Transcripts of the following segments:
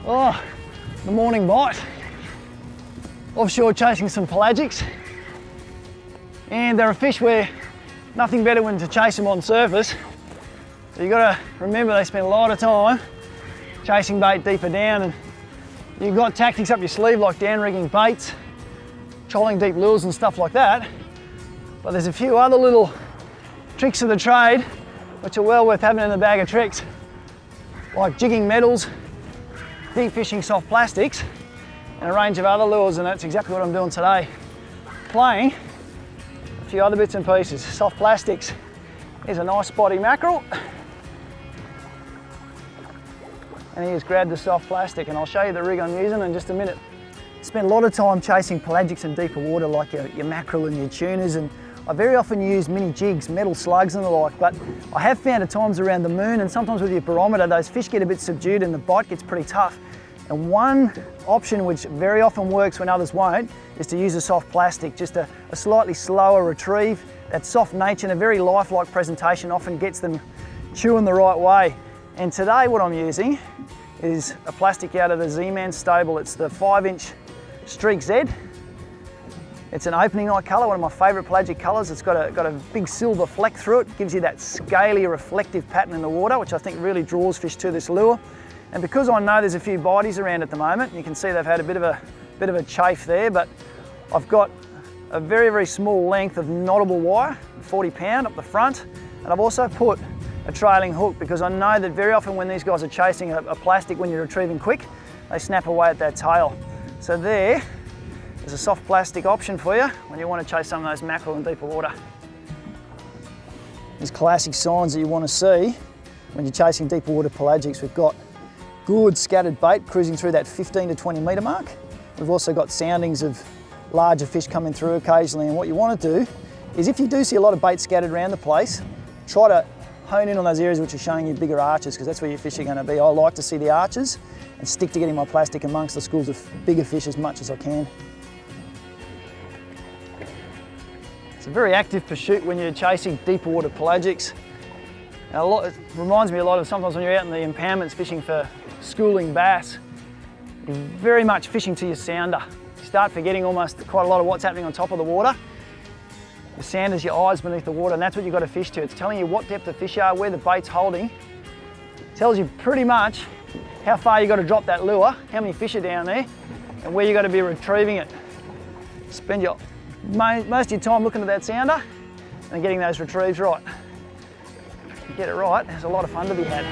Oh, the morning bite. Offshore chasing some pelagics. And they're a fish where nothing better than to chase them on surface. So you've got to remember they spend a lot of time chasing bait deeper down, and you've got tactics up your sleeve like downrigging baits, trolling deep lures and stuff like that. But there's a few other little tricks of the trade which are well worth having in the bag of tricks, like jigging metals, deep fishing soft plastics, and a range of other lures, and that's exactly what I'm doing today. Playing a few other bits and pieces. Soft plastics. Here's a nice spotty mackerel. And he has grabbed the soft plastic, and I'll show you the rig I'm using in just a minute. Spend a lot of time chasing pelagics in deeper water like your mackerel and your tunas, and I very often use mini jigs, metal slugs and the like, but I have found at times around the moon and sometimes with your barometer, those fish get a bit subdued and the bite gets pretty tough. And one option which very often works when others won't is to use a soft plastic, just a slightly slower retrieve. That soft nature and a very lifelike presentation often gets them chewing the right way. And today what I'm using is a plastic out of the Z-Man stable. It's the 5-inch Streak Z. It's an opening night colour, one of my favourite pelagic colours. It's got a big silver fleck through it. Gives you that scaly reflective pattern in the water, which I think really draws fish to this lure. And because I know there's a few bites around at the moment, you can see they've had a bit of a chafe there, but I've got a very, very small length of knottable wire, 40 pound up the front. And I've also put a trailing hook because I know that very often when these guys are chasing a plastic when you're retrieving quick, they snap away at that tail. So there's a soft plastic option for you when you want to chase some of those mackerel in deeper water. There's classic signs that you want to see when you're chasing deeper water pelagics. We've got good scattered bait cruising through that 15 to 20 metre mark. We've also got soundings of larger fish coming through occasionally, and what you want to do is if you do see a lot of bait scattered around the place, try to hone in on those areas which are showing you bigger arches, because that's where your fish are going to be. I like to see the arches and stick to getting my plastic amongst the schools of bigger fish as much as I can. It's a very active pursuit when you're chasing deeper water pelagics. It reminds me a lot of sometimes when you're out in the impoundments fishing for schooling bass, you're very much fishing to your sounder. You start forgetting almost quite a lot of what's happening on top of the water. The sound is your eyes beneath the water, and that's what you've got to fish to. It's telling you what depth the fish are, where the bait's holding. It tells you pretty much how far you've got to drop that lure, how many fish are down there, and where you've got to be retrieving it. Spend most of your time looking at that sounder and getting those retrieves right. If you get it right, there's a lot of fun to be had.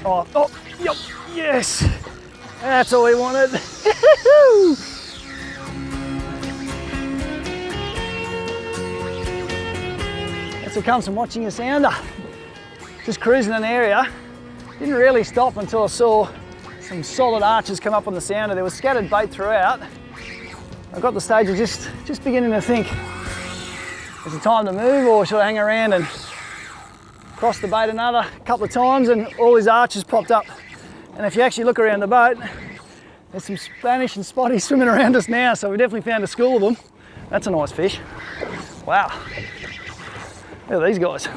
Oh, yep, yes! That's all we wanted. That's what comes from watching a sounder. Just cruising an area. Didn't really stop until I saw some solid arches come up on the sounder. There was scattered bait throughout. I got to the stage of just beginning to think, is it time to move or should I hang around and cross the bait another couple of times, and all these arches popped up. And if you actually look around the boat, there's some Spanish and spotties swimming around us now, so we definitely found a school of them. That's a nice fish. Wow. Look at these guys.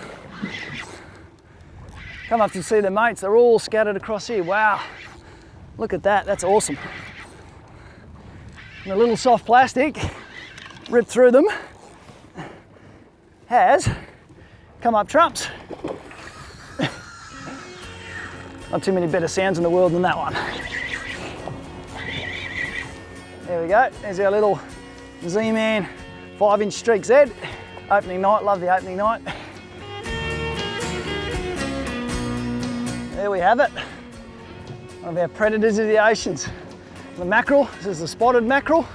Come up to see their mates, they're all scattered across here. Wow. Look at that, that's awesome. And the little soft plastic ripped through them has come up trumps. Not too many better sounds in the world than that one. There we go, there's our little Z-Man 5-inch Streak Z. Opening night, love the opening night. There we have it. One of our predators of the oceans. The mackerel, this is the spotted mackerel.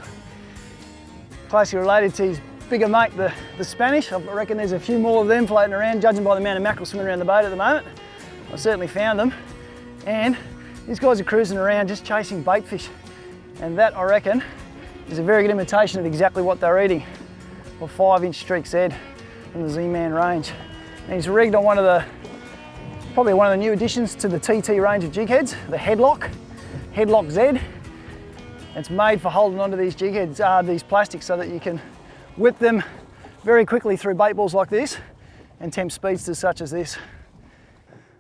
Closely related to his bigger mate, the Spanish. I reckon there's a few more of them floating around, judging by the amount of mackerel swimming around the boat at the moment. I've certainly found them. And these guys are cruising around just chasing bait fish. And that, I reckon, is a very good imitation of exactly what they're eating. A 5-inch Streak Z from the Z-Man range. And he's rigged on probably one of the new additions to the TT range of jig heads, the Headlock Z. It's made for holding onto these jig heads, these plastics, so that you can whip them very quickly through bait balls like this and temp speedsters such as this.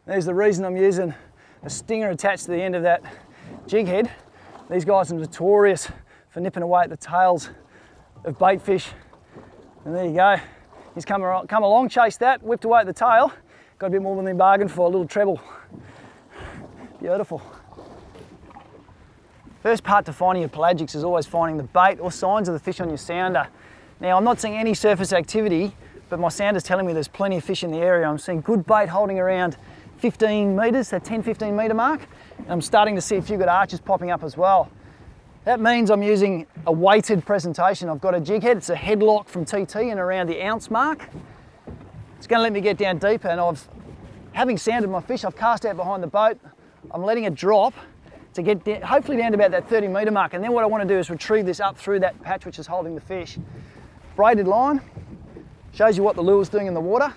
There's the reason I'm using a stinger attached to the end of that jig head. These guys are notorious for nipping away at the tails of bait fish. And there you go. He's come along, chased that, whipped away at the tail, got a bit more than he bargained for, a little treble. Beautiful. First part to finding your pelagics is always finding the bait or signs of the fish on your sounder. Now, I'm not seeing any surface activity, but my sounder's telling me there's plenty of fish in the area. I'm seeing good bait holding around 15 metres, that 10-15 metre mark, and I'm starting to see a few good arches popping up as well. That means I'm using a weighted presentation. I've got a jig head, it's a headlock from TT and around the ounce mark. It's going to let me get down deeper, and having sounded my fish, I've cast out behind the boat, I'm letting it drop to get down, hopefully down to about that 30 metre mark, and then what I want to do is retrieve this up through that patch which is holding the fish. Braided line shows you what the lure's doing in the water.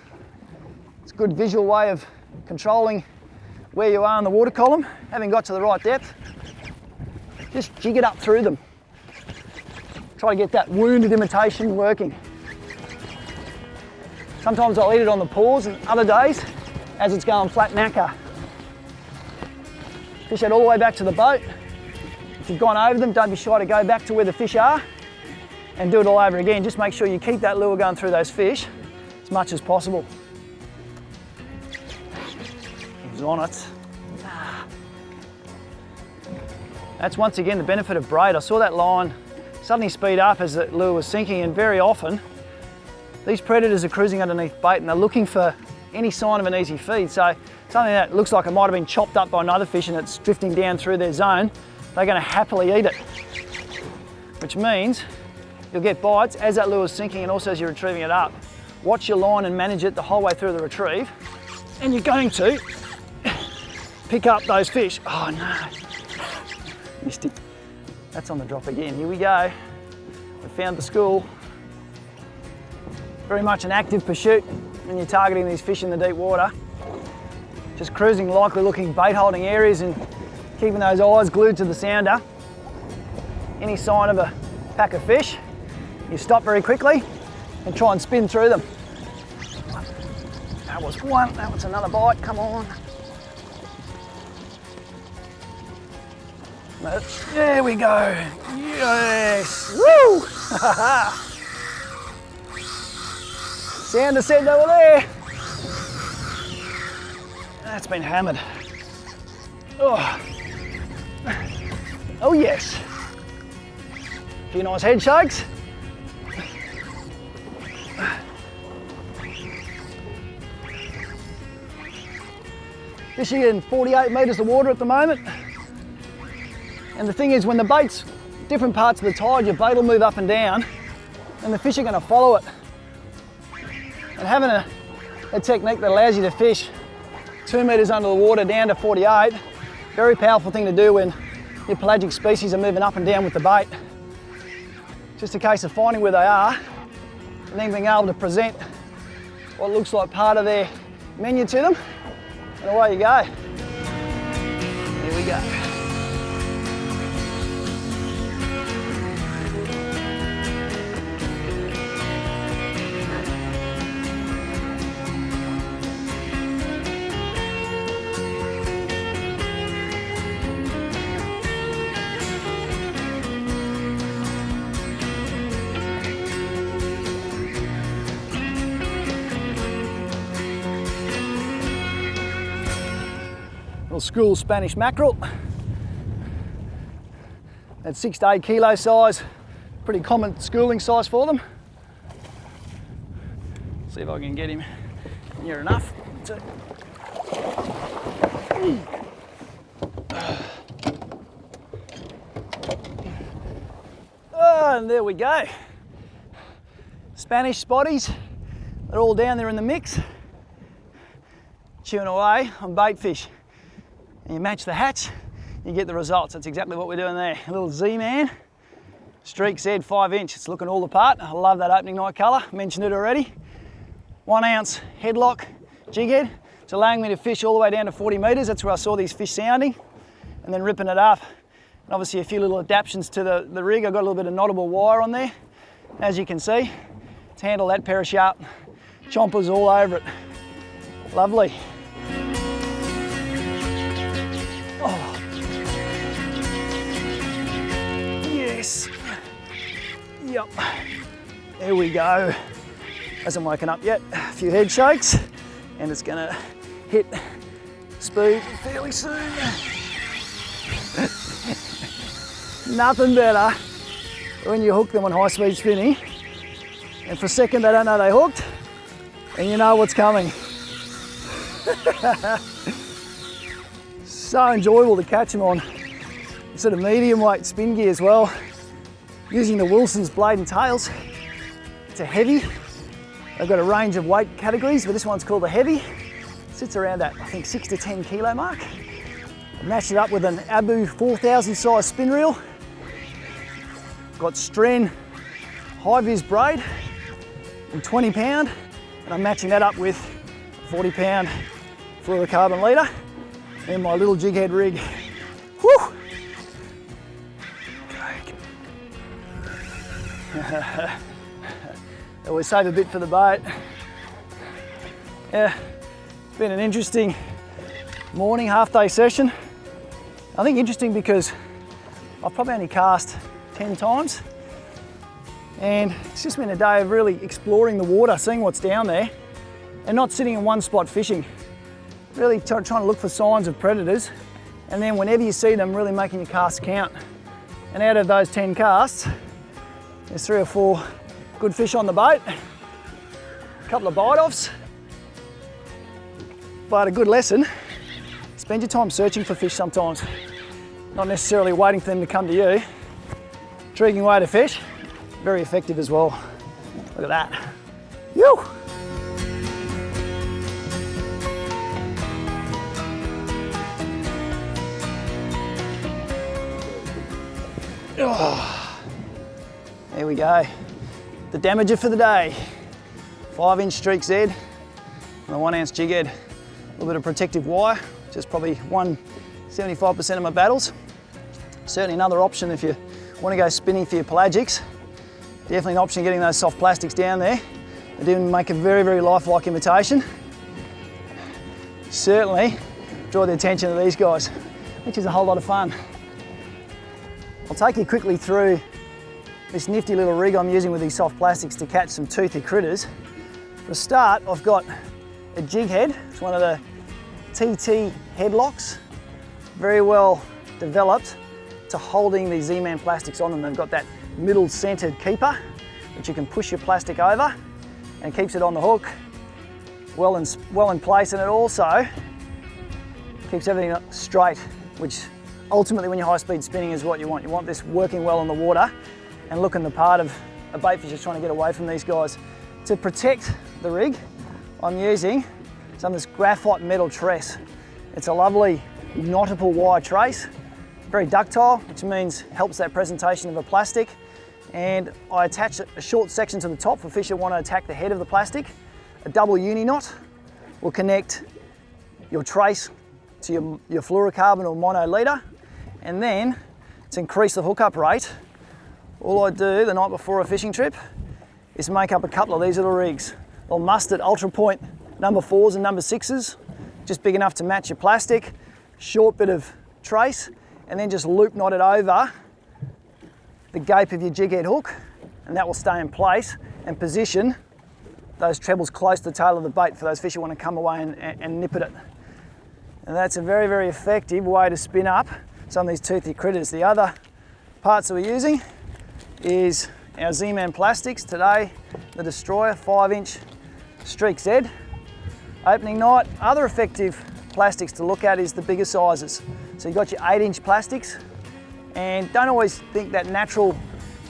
It's a good visual way of controlling where you are in the water column. Having got to the right depth, just jig it up through them. Try to get that wounded imitation working. Sometimes I'll eat it on the paws, and other days, as it's going flat knacker. Fish out all the way back to the boat. If you've gone over them, don't be shy to go back to where the fish are and do it all over again. Just make sure you keep that lure going through those fish as much as possible. He's on it. That's once again the benefit of braid. I saw that line suddenly speed up as the lure was sinking, and very often these predators are cruising underneath bait and they're looking for any sign of an easy feed. So something that looks like it might have been chopped up by another fish and it's drifting down through their zone, they're going to happily eat it. Which means you'll get bites as that lure is sinking and also as you're retrieving it up. Watch your line and manage it the whole way through the retrieve, and you're going to pick up those fish. Oh no, missed it. That's on the drop again. Here we go. We found the school. Very much an active pursuit when you're targeting these fish in the deep water. Just cruising likely looking bait holding areas and keeping those eyes glued to the sounder. Any sign of a pack of fish, you stop very quickly and try and spin through them. That was one, that was another bite, come on. There we go, yes, woo! Sounder said they were there. That's been hammered. Oh, oh yes. A few nice head shakes. Fishing in 48 metres of water at the moment. And the thing is, when the bait's different parts of the tide, your bait will move up and down and the fish are going to follow it. And having a technique that allows you to fish 2 metres under the water down to 48, very powerful thing to do when your pelagic species are moving up and down with the bait. Just a case of finding where they are and then being able to present what looks like part of their menu to them, and away you go. Here we go. Little school Spanish mackerel. At 6 to 8 kilo size, pretty common schooling size for them. See if I can get him near enough to... Oh, and there we go. Spanish spotties, they're all down there in the mix, chewing away on bait fish. And you match the hatch, you get the results. That's exactly what we're doing there. A little Z-Man, streak Z 5-inch. It's looking all the part. I love that opening night colour, mentioned it already. 1 ounce headlock jig head. It's allowing me to fish all the way down to 40 metres. That's where I saw these fish sounding, and then ripping it up. And obviously a few little adaptations to the rig. I've got a little bit of knottable wire on there, as you can see, to handle that pair of sharp chompers all over it. Lovely. Oh. Yes. Yep. There we go. Hasn't woken up yet. A few head shakes, and it's gonna hit speed fairly soon. Nothing better when you hook them on high speed spinning, and for a second they don't know they hooked, and you know what's coming. So enjoyable to catch them on sort of medium weight spin gear as well, using the Wilson's blade and tails. It's a heavy. They've got a range of weight categories, but this one's called the heavy. Sits around that, I think, 6 to 10 kilo mark. I've matched it up with an Abu 4000 size spin reel. Got Stren high vis braid and 20 pound, and I'm matching that up with 40 pound fluorocarbon leader and my little jig head rig. Whew! Always save a bit for the boat. Yeah, it's been an interesting morning, half day session. I think interesting because I've probably only cast 10 times, and it's just been a day of really exploring the water, seeing what's down there, and not sitting in one spot fishing. Really trying to look for signs of predators, and then whenever you see them, really making your casts count. And out of those 10 casts, there's 3 or 4 good fish on the boat, a couple of bite-offs, but a good lesson. Spend your time searching for fish sometimes, not necessarily waiting for them to come to you. Intriguing way to fish, very effective as well. Look at that. Yoo! Oh, there we go. The damager for the day. 5-inch streak Z and a 1-ounce jig head. A little bit of protective wire, just probably 75% of my battles. Certainly another option if you want to go spinning for your pelagics. Definitely an option getting those soft plastics down there. They do make a very, very lifelike imitation. Certainly draw the attention of these guys, which is a whole lot of fun. I'll take you quickly through this nifty little rig I'm using with these soft plastics to catch some toothy critters. For a start, I've got a jig head. It's one of the TT headlocks, very well developed to holding these Z-Man plastics on them. They've got that middle centered keeper, which you can push your plastic over and it keeps it on the hook well in place, and it also keeps everything straight, which ultimately when you're high speed spinning is what you want. You want this working well on the water and looking the part of a bait fish just trying to get away from these guys. To protect the rig, I'm using some of this graphite metal tress. It's a lovely knottable wire trace, very ductile, which means helps that presentation of a plastic. And I attach a short section to the top for fish that want to attack the head of the plastic. A double uni knot will connect your trace to your fluorocarbon or mono leader, and then to increase the hookup rate, all I do the night before a fishing trip is make up a couple of these little rigs. They'll mustard ultra point number 4s and number 6s, just big enough to match your plastic, short bit of trace, and then just loop knot it over the gape of your jig head hook, and that will stay in place and position those trebles close to the tail of the bait for those fish who want to come away and nip at it. And that's a very, very effective way to spin up some of these toothy critters. The other parts that we're using is our Z-Man plastics. Today, the Destroyer 5-inch Streak Z. Opening night, other effective plastics to look at is the bigger sizes. So you've got your 8-inch plastics, and don't always think that natural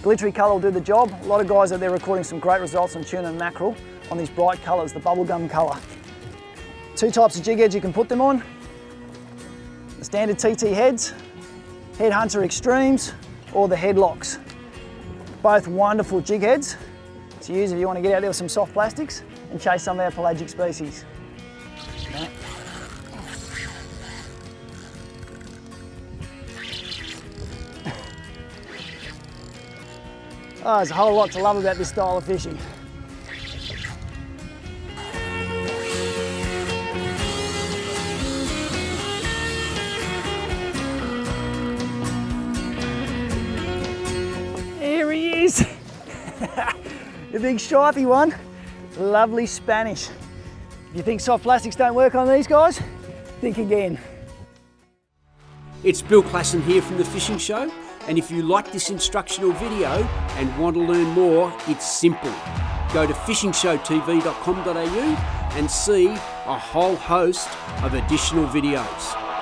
glittery colour will do the job. A lot of guys out there recording some great results on tuna and mackerel on these bright colours, the bubblegum colour. 2 types of jig heads you can put them on. The standard TT heads, Headhunter Extremes, or the headlocks. Both wonderful jig heads to use if you want to get out there with some soft plastics and chase some of our pelagic species. Okay. Oh, there's a whole lot to love about this style of fishing. big stripy one. Lovely Spanish. If you think soft plastics don't work on these guys, think again. It's Bill Klassen here from The Fishing Show, and if you like this instructional video and want to learn more, it's simple. Go to fishingshowtv.com.au and see a whole host of additional videos.